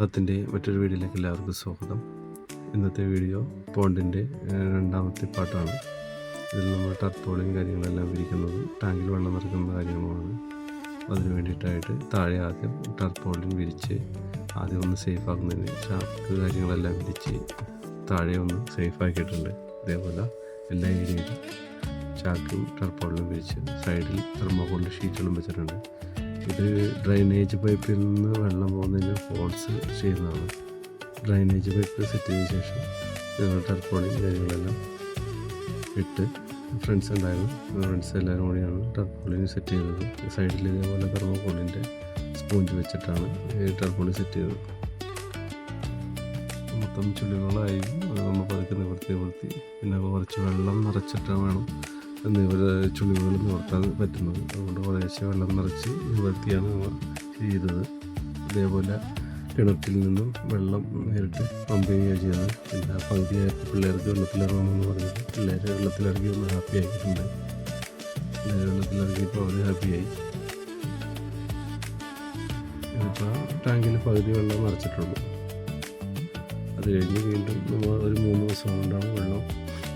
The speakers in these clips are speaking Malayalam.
അതിൻ്റെ മറ്റൊരു വീഡിയോയിലേക്ക് എല്ലാവർക്കും സ്വാഗതം. ഇന്നത്തെ വീഡിയോ പോണ്ടിൻ്റെ രണ്ടാമത്തെ പാട്ടാണ്. ഇതിൽ നമ്മൾ ടർപ്പോളിയും കാര്യങ്ങളെല്ലാം വിരിക്കുന്നത് ടാങ്കിൽ വെള്ളം നിറയ്ക്കുന്ന കാര്യങ്ങളുമാണ്. അതിന് വേണ്ടിയിട്ടായിട്ട് താഴെ ആദ്യം ടർപ്പോളിൻ വിരിച്ച് ആദ്യം ഒന്ന് സേഫ് ആക്കുന്നതിന് ചാക്ക് കാര്യങ്ങളെല്ലാം വിരിച്ച് താഴെ ഒന്ന് സേഫ് ആക്കിയിട്ടുണ്ട്. അതേപോലെ എല്ലാ ഏരിയയിലും ചാക്കും ടർപ്പോളിനും വിരിച്ച് സൈഡിൽ തെർമോക്കോളിൻ്റെ ഷീറ്റുകളും വെച്ചിട്ടുണ്ട്. ഇത് ഡ്രൈനേജ് പൈപ്പിൽ നിന്ന് വെള്ളം പോകുന്നതിന് ഹോൾസ് ചെയ്യുന്നതാണ്. ഡ്രൈനേജ് പൈപ്പ് സെറ്റ് ചെയ്ത ശേഷം ഞങ്ങൾ ടർപ്പോളിൻ കാര്യങ്ങളെല്ലാം ഇട്ട് ഫ്രണ്ട്സ് ഉണ്ടായിരുന്നു. ഫ്രണ്ട്സ് എല്ലാവരും കൂടിയാണ് ടർപ്പോളിൻ സെറ്റ് ചെയ്തത്. സൈഡിൽ ഇതേപോലെ തെർമോക്കോളിൻ്റെ സ്പോഞ്ച് വെച്ചിട്ടാണ് ടർപ്പോളിൻ സെറ്റ് ചെയ്തത്. മൊത്തം ചുള്ളികളായി അത് നമ്മൾ പതുക്കെ നിവർത്തി പിന്നെ കുറച്ച് വെള്ളം നിറച്ചിട്ട് വേണം ചുളിവുകൾ നിവർത്താൻ പറ്റുന്നത്. അതുകൊണ്ട് കുറേശ്ശെ വെള്ളം നിറച്ച് നിവർത്തിയാണ് നമ്മൾ ചെയ്തത്. ഇതേപോലെ കിണറ്റിൽ നിന്നും വെള്ളം നേരിട്ട് പമ്പ് ചെയ്യുകയാണ് ചെയ്യുന്നത്. പിന്നെ പകുതിയായിട്ട് പിള്ളേർക്ക് വെള്ളത്തിലിറങ്ങണമെന്ന് പറഞ്ഞിട്ട് പിള്ളേർ വെള്ളത്തിലിറങ്ങി ഒന്ന് ഹാപ്പി ആക്കിയിട്ടുണ്ട്. പിള്ളേർ വെള്ളത്തിലിറങ്ങിയപ്പോൾ അവർ ഹാപ്പിയായി. ഇതിപ്പോൾ ടാങ്കിൽ പകുതി വെള്ളം നിറച്ചിട്ടുള്ളൂ. അത് കഴിഞ്ഞ് വീണ്ടും നമ്മൾ ഒരു 3 ദിവസം കൊണ്ടാണ് വെള്ളം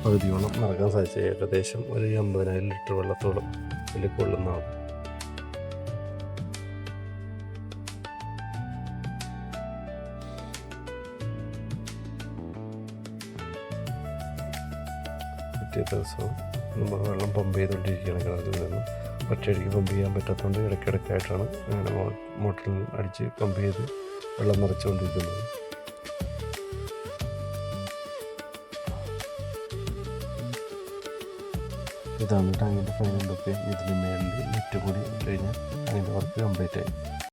പകുതിയോളം നിറക്കാൻ സാധിച്ചത്. ഏകദേശം ഒരു 50,000 ലിറ്റർ വെള്ളത്തോളം ഇതിൽ കൊള്ളുന്നതാണ്. പിറ്റേ ദിവസവും നമ്മൾ വെള്ളം പമ്പ് ചെയ്തുകൊണ്ടിരിക്കുകയാണ്. കിണറ്റിൽ നിന്നും ഒറ്റയടിക്ക് പമ്പ് ചെയ്യാൻ പറ്റാത്തതുകൊണ്ട് ഇടയ്ക്കിടയ്ക്കായിട്ടാണ് അങ്ങനെ മോട്ടറിൽ അടിച്ച് പമ്പ് ചെയ്ത് വെള്ളം നിറച്ചുകൊണ്ടിരിക്കുന്നത്. ഇതാണ് ടാങ്കിൻ്റെ ഫൈനൽ ലുക്ക്. ഇതിന് മേളിൽ നെറ്റ് കൂടി കഴിഞ്ഞാൽ ടാങ്കിൻ്റെ വർക്ക് കംപ്ലീറ്റ് ആയി.